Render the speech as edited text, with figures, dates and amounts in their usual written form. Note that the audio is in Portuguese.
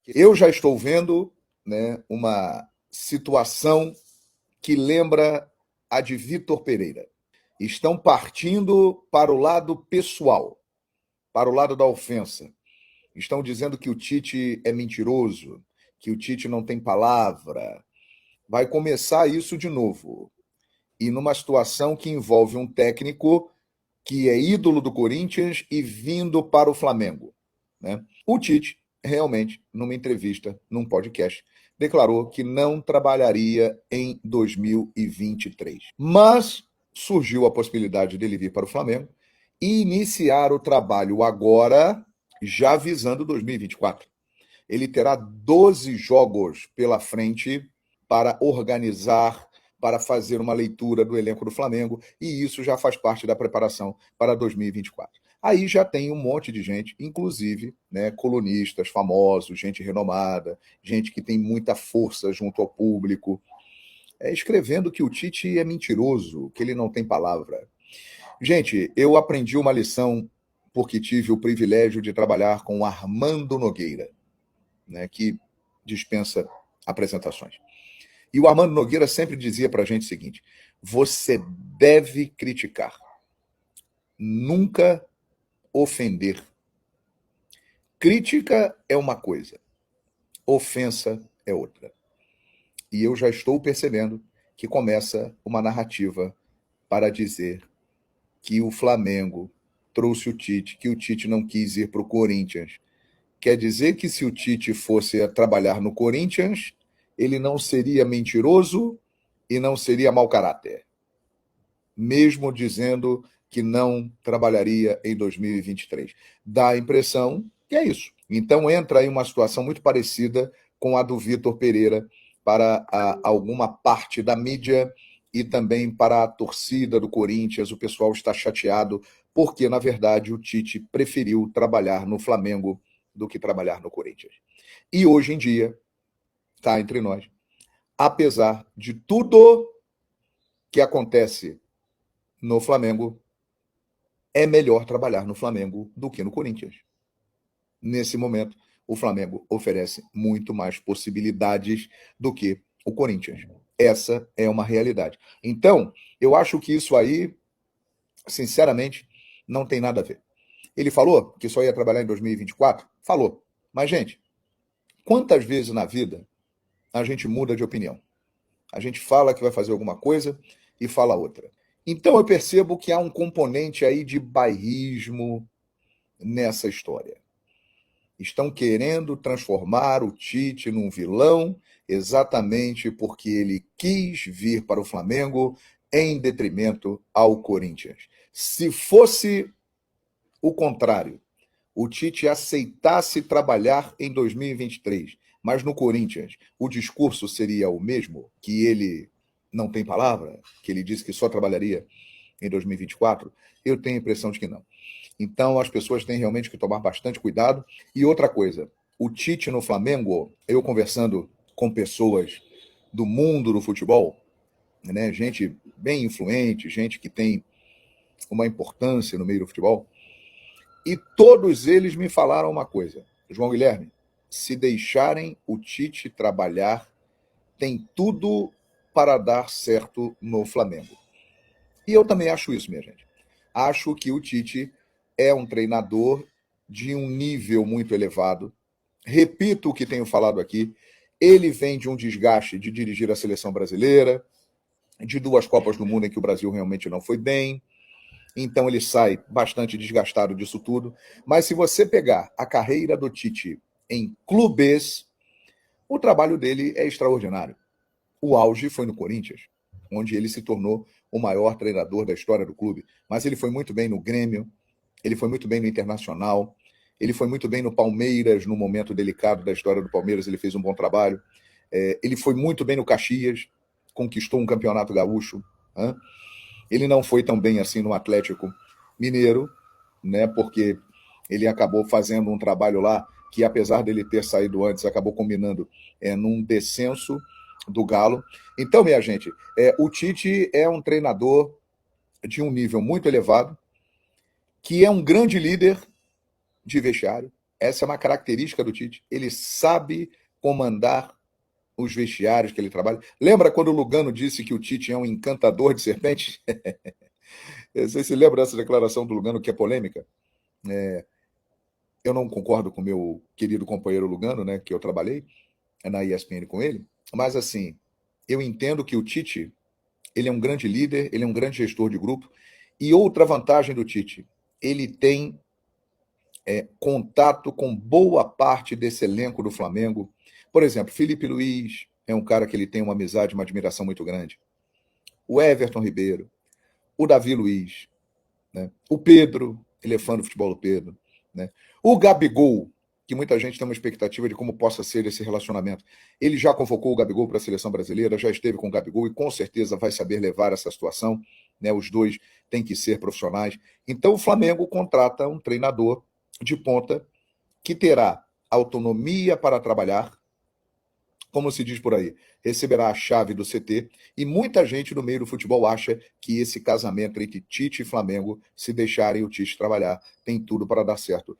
Eu já estou vendo, né, uma situação que lembra a de Vitor Pereira. Estão partindo para o lado pessoal, para o lado da ofensa. Estão dizendo que o Tite é mentiroso, que o Tite não tem palavra. Vai começar isso de novo. E numa situação que envolve um técnico que é ídolo do Corinthians e vindo para o Flamengo, né? O Tite, realmente, numa entrevista, num podcast, declarou que não trabalharia em 2023. Mas surgiu a possibilidade dele vir para o Flamengo e iniciar o trabalho agora, já visando 2024. Ele terá 12 jogos pela frente para organizar, para fazer uma leitura do elenco do Flamengo, e isso já faz parte da preparação para 2024. Aí já tem um monte de gente, inclusive, né, colunistas famosos, gente renomada, gente que tem muita força junto ao público, escrevendo que o Tite é mentiroso, que ele não tem palavra. Gente, eu aprendi uma lição porque tive o privilégio de trabalhar com Armando Nogueira, né, que dispensa apresentações. E o Armando Nogueira sempre dizia para a gente o seguinte: você deve criticar, nunca ofender. Crítica é uma coisa, ofensa é outra. E eu já estou percebendo que começa uma narrativa para dizer que o Flamengo trouxe o Tite, que o Tite não quis ir para o Corinthians. Quer dizer que se o Tite fosse a trabalhar no Corinthians, ele não seria mentiroso e não seria mau caráter, mesmo dizendo que não trabalharia em 2023. Dá a impressão que é isso. Então entra aí uma situação muito parecida com a do Vitor Pereira para alguma parte da mídia e também para a torcida do Corinthians. O pessoal está chateado porque, na verdade, o Tite preferiu trabalhar no Flamengo do que trabalhar no Corinthians. E hoje em dia, está entre nós, apesar de tudo que acontece no Flamengo, é melhor trabalhar no Flamengo do que no Corinthians. Nesse momento, o Flamengo oferece muito mais possibilidades do que o Corinthians. Essa é uma realidade. Então, eu acho que isso aí, sinceramente, não tem nada a ver. Ele falou que só ia trabalhar em 2024? Falou. Mas, gente, quantas vezes na vida a gente muda de opinião? A gente fala que vai fazer alguma coisa e fala outra. Então eu percebo que há um componente aí de bairrismo nessa história. Estão querendo transformar o Tite num vilão exatamente porque ele quis vir para o Flamengo em detrimento ao Corinthians. Se fosse o contrário, o Tite aceitasse trabalhar em 2023, mas no Corinthians o discurso seria o mesmo, que ele não tem palavra, que ele disse que só trabalharia em 2024, eu tenho a impressão de que não. Então as pessoas têm realmente que tomar bastante cuidado. E outra coisa, o Tite no Flamengo, eu conversando com pessoas do mundo do futebol, né, gente bem influente, gente que tem uma importância no meio do futebol, e todos eles me falaram uma coisa: João Guilherme, se deixarem o Tite trabalhar, tem tudo para dar certo no Flamengo. E eu também acho isso, minha gente. Acho que o Tite é um treinador de um nível muito elevado. Repito o que tenho falado aqui. Ele vem de um desgaste de dirigir a seleção brasileira, de 2 Copas do Mundo em que o Brasil realmente não foi bem. Então ele sai bastante desgastado disso tudo. Mas se você pegar a carreira do Tite em clubes, o trabalho dele é extraordinário. O auge foi no Corinthians, onde ele se tornou o maior treinador da história do clube. Mas ele foi muito bem no Grêmio, ele foi muito bem no Internacional, ele foi muito bem no Palmeiras, no momento delicado da história do Palmeiras, ele fez um bom trabalho. Ele foi muito bem no Caxias, conquistou um campeonato gaúcho. Hein? Ele não foi tão bem assim no Atlético Mineiro, né? Porque ele acabou fazendo um trabalho lá que, apesar dele ter saído antes, acabou combinando num descenso do Galo. Então, minha gente, o Tite é um treinador de um nível muito elevado, que é um grande líder de vestiário, Essa é uma característica do Tite. Ele sabe comandar os vestiários que ele trabalha. Lembra quando o Lugano disse que o Tite é um encantador de serpentes? Você se lembra dessa declaração do Lugano, que é polêmica? Eu não concordo com o meu querido companheiro Lugano, né, que eu trabalhei na ESPN com ele, mas assim, eu entendo que o Tite, ele é um grande líder, ele é um grande gestor de grupo, e outra vantagem do Tite, ele tem contato com boa parte desse elenco do Flamengo. Por exemplo, Felipe Luiz é um cara que ele tem uma amizade, uma admiração muito grande. O Everton Ribeiro, o Davi Luiz, né? O Pedro, ele é fã do futebol do Pedro, né? O Gabigol, que muita gente tem uma expectativa de como possa ser esse relacionamento. Ele já convocou o Gabigol para a seleção brasileira, já esteve com o Gabigol e com certeza vai saber levar essa situação, né? Os dois têm que ser profissionais. Então o Flamengo contrata um treinador de ponta que terá autonomia para trabalhar, como se diz por aí, receberá a chave do CT, e muita gente no meio do futebol acha que esse casamento entre Tite e Flamengo, se deixarem o Tite trabalhar, tem tudo para dar certo.